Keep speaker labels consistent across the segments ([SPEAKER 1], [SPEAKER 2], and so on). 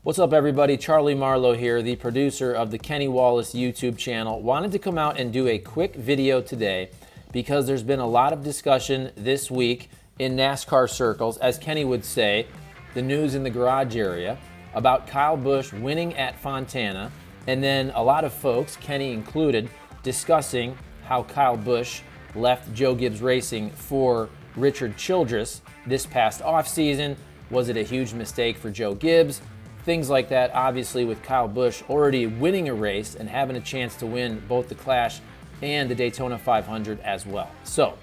[SPEAKER 1] What's up, everybody? Charlie Marlowe here, the producer of the Kenny Wallace YouTube channel. Wanted to come out and do a quick video today because there's been a lot of discussion this week in NASCAR circles, as Kenny would say, the news in the garage area, about Kyle Busch winning at Fontana, and then a lot of folks, Kenny included, discussing how Kyle Busch left Joe Gibbs Racing for Richard Childress this past offseason. Was it a huge mistake for Joe Gibbs? Things like that, obviously, with Kyle Busch already winning a race and having a chance to win both the Clash and the Daytona 500 as well. So,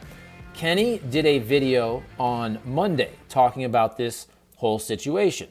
[SPEAKER 1] Kenny did a video on Monday talking about this whole situation.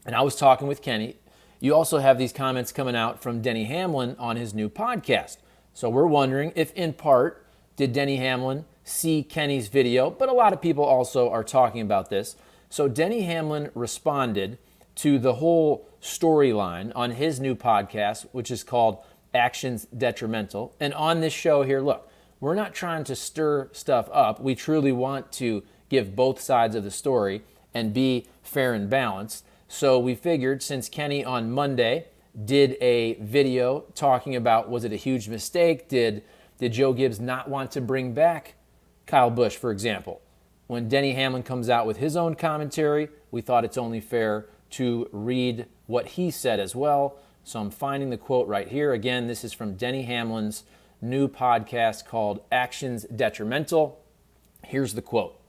[SPEAKER 1] And I was talking with Kenny. You also have these comments coming out from Denny Hamlin on his new podcast. So we're wondering if, in part, did Denny Hamlin see Kenny's video? But a lot of people also are talking about this. So Denny Hamlin responded to the whole storyline on his new podcast, which is called Actions Detrimental. And on this show here, look, we're not trying to stir stuff up. We truly want to give both sides of the story and be fair and balanced. So we figured, since Kenny on Monday did a video talking about, was it a huge mistake? Did Joe Gibbs not want to bring back Kyle Busch, for example? When Denny Hamlin comes out with his own commentary, we thought it's only fair to read what he said as well. So I'm finding the quote right here. Again, this is from Denny Hamlin's new podcast called Actions Detrimental. Here's the quote.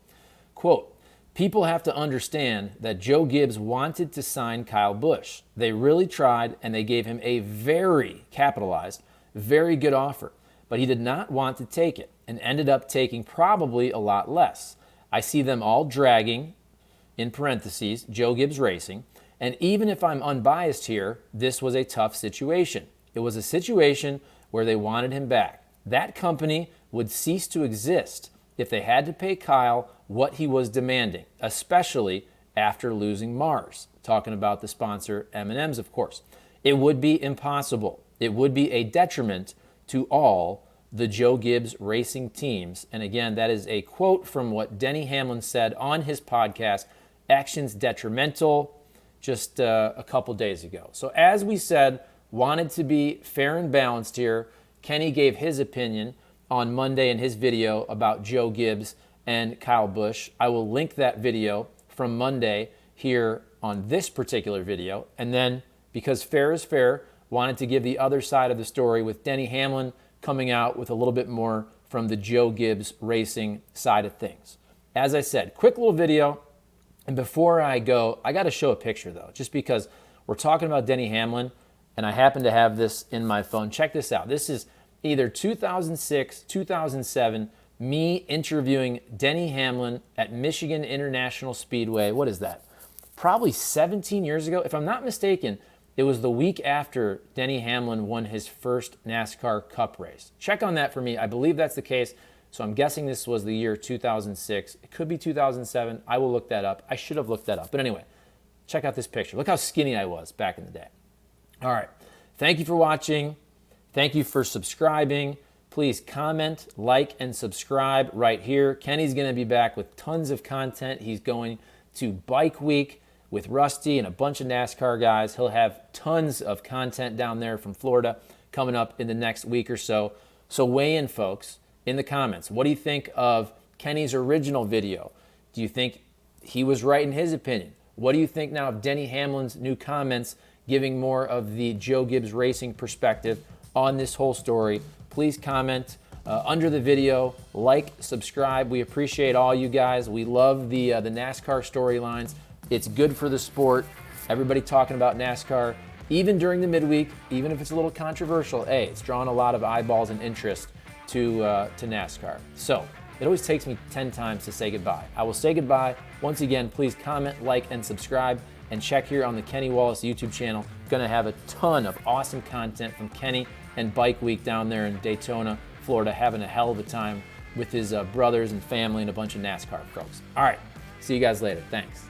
[SPEAKER 1] Quote, "People have to understand that Joe Gibbs wanted to sign Kyle Busch. They really tried, and they gave him a very capitalized, very good offer. But he did not want to take it and ended up taking probably a lot less. I see them all dragging, in parentheses, Joe Gibbs Racing. And even if I'm unbiased here, this was a tough situation. It was a situation where they wanted him back. That company would cease to exist if they had to pay Kyle what he was demanding, especially after losing Mars." Talking about the sponsor M&M's, of course. "It would be impossible. It would be a detriment to all the Joe Gibbs Racing teams." And again, that is a quote from what Denny Hamlin said on his podcast, Actions Detrimental, just a couple days ago. So as we said, wanted to be fair and balanced here. Kenny gave his opinion on Monday in his video about Joe Gibbs and Kyle Busch. I will link that video from Monday here on this particular video. And then, because fair is fair, wanted to give the other side of the story with Denny Hamlin coming out with a little bit more from the Joe Gibbs Racing side of things. As I said, quick little video. And before I go, I got to show a picture, though, just because we're talking about Denny Hamlin, and I happen to have this in my phone. Check this out. This is either 2006, 2007, me interviewing Denny Hamlin at Michigan International Speedway. What is that? Probably 17 years ago. If I'm not mistaken, it was the week after Denny Hamlin won his first NASCAR Cup race. Check on that for me. I believe that's the case. So I'm guessing this was the year 2006. It could be 2007. I will look that up. I should have looked that up. But anyway, check out this picture. Look how skinny I was back in the day. All right. Thank you for watching. Thank you for subscribing. Please comment, like, and subscribe right here. Kenny's going to be back with tons of content. He's going to Bike Week with Rusty and a bunch of NASCAR guys. He'll have tons of content down there from Florida coming up in the next week or so. So weigh in, folks, in the comments. What do you think of Kenny's original video? Do you think he was right in his opinion? What do you think now of Denny Hamlin's new comments, giving more of the Joe Gibbs Racing perspective on this whole story? Please comment under the video, like, subscribe. We appreciate all you guys. We love the NASCAR storylines. It's good for the sport. Everybody talking about NASCAR, even during the midweek, even if it's a little controversial. Hey, it's drawn a lot of eyeballs and interest to NASCAR. So it always takes me 10 times to say goodbye. I will say goodbye. Once again, please comment, like, and subscribe, and check here on the Kenny Wallace YouTube channel. Going to have a ton of awesome content from Kenny and Bike Week down there in Daytona, Florida, having a hell of a time with his brothers and family and a bunch of NASCAR folks. All right, see you guys later. Thanks.